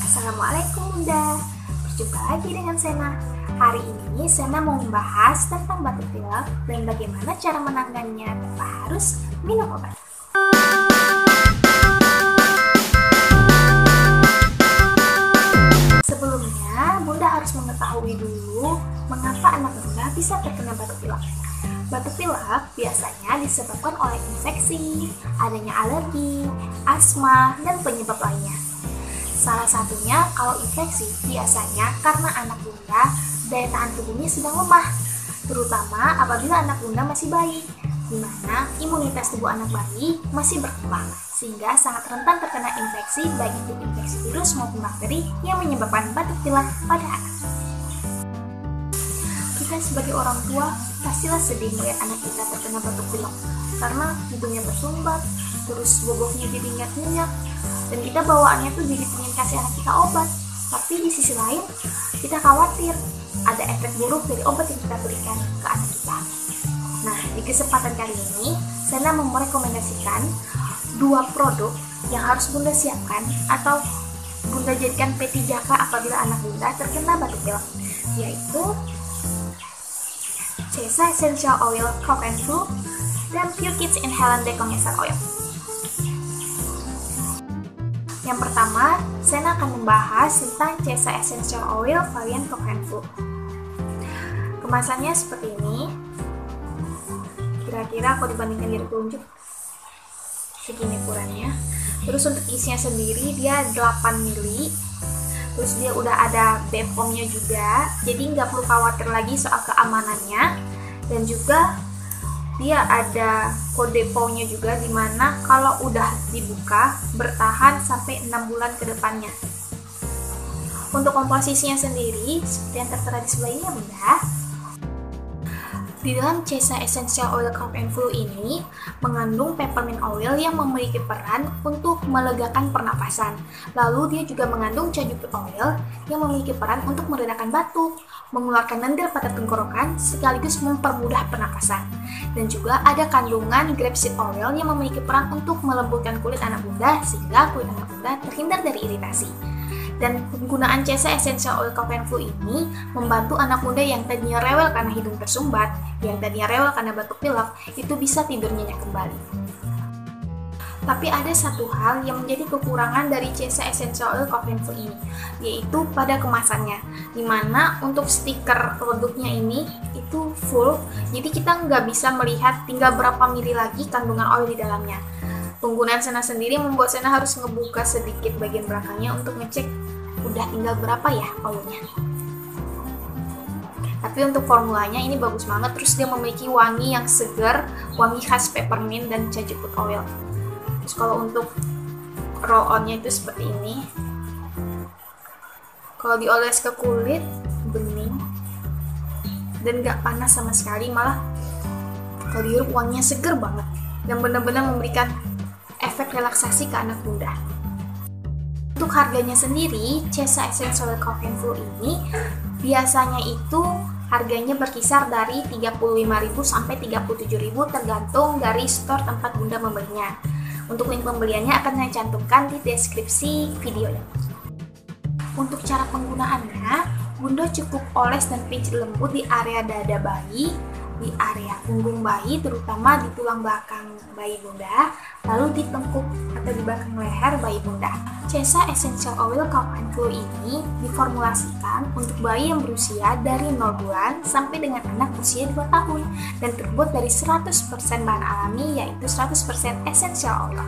Assalamualaikum Bunda, berjumpa lagi dengan Sena. Hari ini Sena mau membahas tentang batuk pilek dan bagaimana cara menanganinya tanpa harus minum obat. Sebelumnya, Bunda harus mengetahui dulu mengapa anak Bunda bisa terkena batuk pilek. Batuk pilek biasanya disebabkan oleh infeksi, adanya alergi, asma, dan penyebab lainnya. Salah satunya kalau infeksi biasanya karena anak Bunda daya tahan tubuhnya sedang lemah, terutama apabila anak Bunda masih bayi, di mana imunitas tubuh anak bayi masih berkembang, sehingga sangat rentan terkena infeksi baik itu infeksi virus maupun bakteri yang menyebabkan batuk pilek pada anak. Kita sebagai orang tua pastilah sedih melihat anak kita terkena batuk pilek karena hidungnya bersumbat, terus boboknya jadi nyenyak, dan kita bawaannya tuh jadi pengen kasih anak kita obat. Tapi di sisi lain kita khawatir ada efek buruk dari obat yang kita berikan ke anak kita. Nah, di kesempatan kali ini Sena merekomendasikan 2 produk yang harus Bunda siapkan atau Bunda jadikan P3K apabila anak Bunda terkena batuk pilek, yaitu Cesa Essential Oil Cough and Flu dan Pure Kids Inhalant Decongester Oil. Yang pertama, Sena akan membahas tentang Cesa Essential Oil varian Cough and Flu. Kemasannya seperti ini. Kira-kira kalau dibandingkan dari telunjuk, segini ukurannya. Terus untuk isinya sendiri dia 8 ml. Terus dia udah ada BPOM-nya juga, jadi nggak perlu khawatir lagi soal keamanannya. Dan juga dia ada kode POW-nya juga, dimana kalau udah dibuka bertahan sampai 6 bulan ke depannya. Untuk komposisinya sendiri seperti yang tertera di sebelah ini ya Bunda. Di dalam Cesa Essential Oil Cough and Flu ini mengandung peppermint oil yang memiliki peran untuk melegakan pernapasan. Lalu dia juga mengandung cajuput oil yang memiliki peran untuk meredakan batuk, mengeluarkan lendir pada tenggorokan sekaligus mempermudah pernapasan. Dan juga ada kandungan grapeseed oil yang memiliki peran untuk melembutkan kulit anak Bunda sehingga kulit anak Bunda terhindar dari iritasi. Dan penggunaan Cesa Essential Oil Cough and Flu ini membantu anak Bunda yang tadinya rewel karena hidung tersumbat, yang tadinya rewel karena batuk pilek, itu bisa tidur nyenyak kembali. Tapi ada satu hal yang menjadi kekurangan dari Cesa Essential Oil Cough and Flu ini, yaitu pada kemasannya, dimana untuk stiker produknya ini itu full, jadi kita nggak bisa melihat tinggal berapa mili lagi kandungan oil di dalamnya. Penggunaan Sena sendiri membuat Sena harus ngebuka sedikit bagian belakangnya untuk ngecek udah tinggal berapa ya oilnya. Tapi untuk formulanya ini bagus banget, terus dia memiliki wangi yang segar, wangi khas peppermint dan cajuput oil. Terus kalau untuk roll-onnya itu seperti ini. Kalau dioles ke kulit, bening dan gak panas sama sekali, malah kalau dihirup wanginya segar banget dan benar-benar memberikan efek relaksasi ke anak Bunda. Untuk harganya sendiri, Cesa Essential Oil Cough and Flu ini biasanya itu harganya berkisar dari 35.000 sampai 37.000 tergantung dari store tempat Bunda membelinya. Untuk link pembeliannya akan saya cantumkan di deskripsi video ini. Untuk cara penggunaannya, Bunda cukup oles dan pincit lembut di area dada bayi, di area punggung bayi, terutama di tulang belakang bayi Bunda, lalu di tengkuk atau di belakang leher bayi Bunda. Cesa Essential Oil Cough and Flu ini diformulasikan untuk bayi yang berusia dari 0 bulan sampai dengan anak usia 2 tahun dan terbuat dari 100% bahan alami, yaitu 100% essential oil.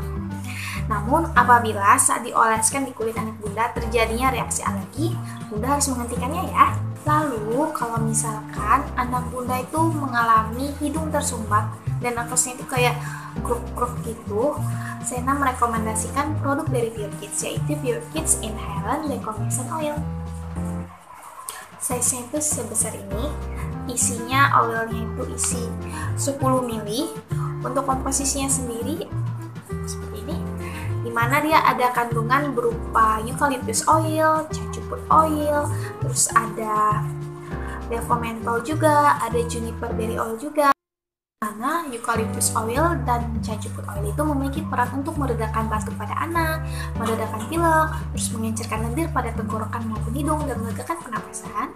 Namun apabila saat dioleskan di kulit anak Bunda terjadinya reaksi alergi, Bunda harus menghentikannya ya. Lalu kalau misalkan anak Bunda itu mengalami hidung tersumbat dan nafasnya itu kayak kruk-kruk gitu, Sena merekomendasikan produk dari Pure Kids, yaitu Pure Kids Inhalant Decongester Oil. Size-nya itu sebesar ini, isinya oilnya itu isi 10 ml. Untuk komposisinya sendiri seperti ini, dimana dia ada kandungan berupa eucalyptus oil, cajuput oil, terus ada devo menthol juga, ada juniper berry oil juga. Nah, mana eucalyptus oil dan cajuput oil itu memiliki peran untuk meredakan batuk pada anak, meredakan pilek, terus mengencerkan lendir pada tenggorokan maupun hidung, dan melegakan pernapasan.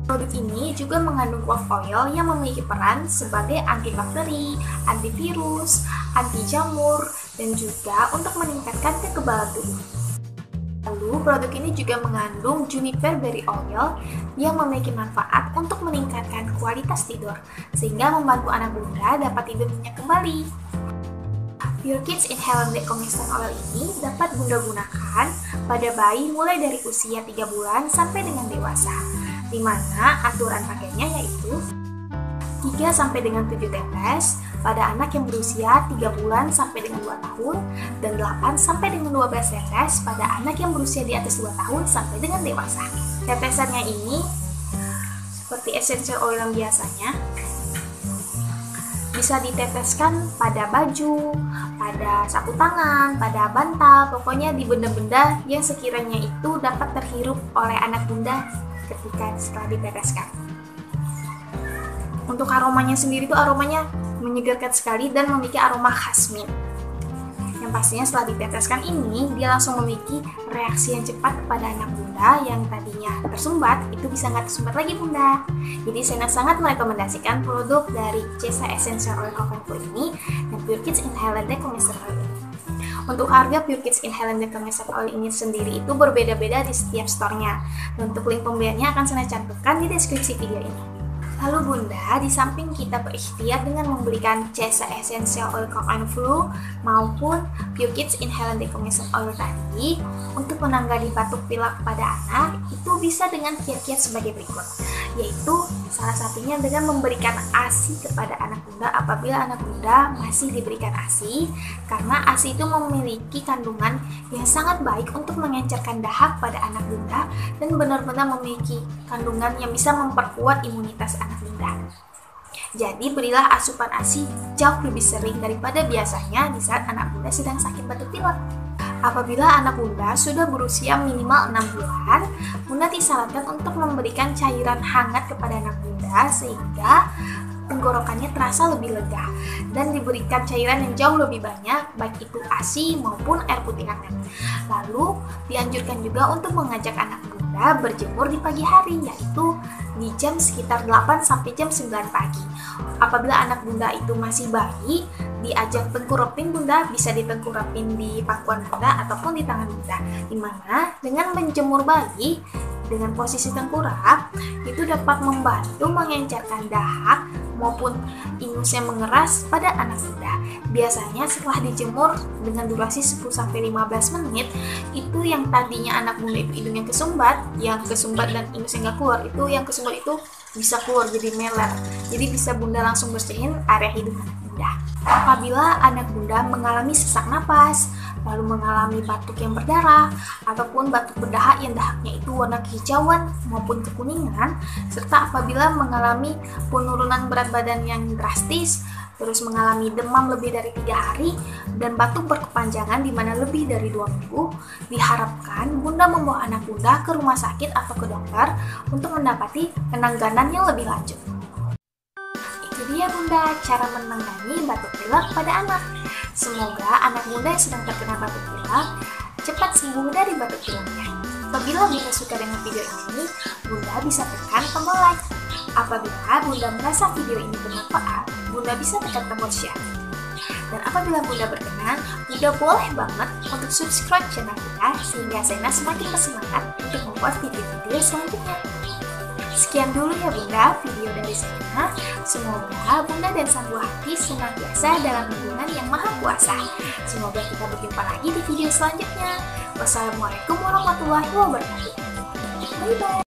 Produk ini juga mengandung clove oil yang memiliki peran sebagai antibakteri, antivirus, anti jamur, dan juga untuk meningkatkan kekebalan tubuh. Lalu, produk ini juga mengandung juniper berry oil yang memiliki manfaat untuk meningkatkan kualitas tidur, sehingga membantu anak bunda dapat tidur nyenyak kembali. Pure Kids Inhalant Decongestant Oil ini dapat bunda gunakan pada bayi mulai dari usia 3 bulan sampai dengan dewasa, di mana aturan pakainya yaitu 3 sampai dengan 7 tetes pada anak yang berusia 3 bulan sampai dengan 2 tahun dan 8 sampai dengan 12 tetes pada anak yang berusia di atas 2 tahun sampai dengan dewasa. Tetesannya ini seperti essential oil yang biasanya, bisa diteteskan pada baju, pada sapu tangan, pada bantal, pokoknya di benda-benda yang sekiranya itu dapat terhirup oleh anak bunda ketika setelah diteteskan. Untuk aromanya sendiri itu aromanya menyegarkan sekali dan memiliki aroma khas mint. Yang pastinya setelah diteteskan ini, dia langsung memiliki reaksi yang cepat kepada anak bunda yang tadinya tersumbat, itu bisa nggak tersumbat lagi bunda. Jadi saya sangat merekomendasikan produk dari Cesa Essential Oil Coconut Flu ini dan Pure Kids Inhalant Decongestant Oil ini. Untuk harga Pure Kids Inhalant Decongestant Oil ini sendiri itu berbeda-beda di setiap store-nya. Untuk link pembeliannya akan saya cantumkan di deskripsi video ini. Lalu bunda, di samping kita berikhtiar dengan membelikan Cesa Essential Oil Coconut Flu maupun Pure Kids Inhalant Decongestant Oil tadi, untuk menangani batuk pilek pada anak, itu bisa dengan kiat-kiat sebagai berikut, yaitu salah satunya dengan memberikan ASI kepada anak bunda apabila anak bunda masih diberikan ASI, karena ASI itu memiliki kandungan yang sangat baik untuk mengencerkan dahak pada anak bunda dan benar-benar memiliki kandungan yang bisa memperkuat imunitas anak bunda. Jadi berilah asupan ASI jauh lebih sering daripada biasanya di saat anak bunda sedang sakit batuk pilek. Apabila anak bunda sudah berusia minimal 6 bulan, bunda disarankan untuk memberikan cairan hangat kepada anak bunda sehingga tenggorokannya terasa lebih lega dan diberikan cairan yang jauh lebih banyak, baik itu ASI maupun air putih hangat. Lalu dianjurkan juga untuk mengajak anak bunda berjemur di pagi hari, yaitu di jam sekitar 8 sampai jam 9 pagi. Apabila anak bunda itu masih bayi, diajak tengkurapin bunda, bisa ditengkurapin di pangkuan bunda ataupun di tangan bunda, dimana dengan menjemur bayi dengan posisi tengkurap itu dapat membantu mengencerkan dahak maupun ingus yang mengeras pada anak bunda. Biasanya setelah dijemur dengan durasi 10-15 menit, itu yang tadinya anak bunda itu hidungnya kesumbat dan ingus yang gak keluar, itu yang kesumbat itu bisa keluar jadi meler. Jadi bisa bunda langsung bersihin area hidung anak bunda. Apabila anak bunda mengalami sesak napas, lalu mengalami batuk yang berdarah, ataupun batuk berdahak yang dahaknya itu warna kehijauan maupun kekuningan, serta apabila mengalami penurunan berat badan yang drastis, terus mengalami demam lebih dari 3 hari, dan batuk berkepanjangan di mana lebih dari 2 minggu, diharapkan bunda membawa anak bunda ke rumah sakit atau ke dokter untuk mendapati penanganan yang lebih lanjut. Itu dia bunda, cara menangani batuk pilek pada anak. Semoga anak bunda yang sedang terkena batuk pilek cepat sembuh dari batuk pileknya. Apabila bunda suka dengan video ini, bunda bisa tekan tombol like. Apabila bunda merasa video ini bermanfaat, bunda bisa tekan tombol share. Dan apabila bunda berkenan, bunda boleh banget untuk subscribe channel kita sehingga Sena semakin bersemangat untuk membuat video-video selanjutnya. Sekian dulu ya bunda video dari Sena. Semoga bunda dan sang buah hati senantiasa dalam lindungan yang maha kuasa. Semoga kita berjumpa lagi di video selanjutnya. Wassalamualaikum warahmatullahi wabarakatuh. Bye bye.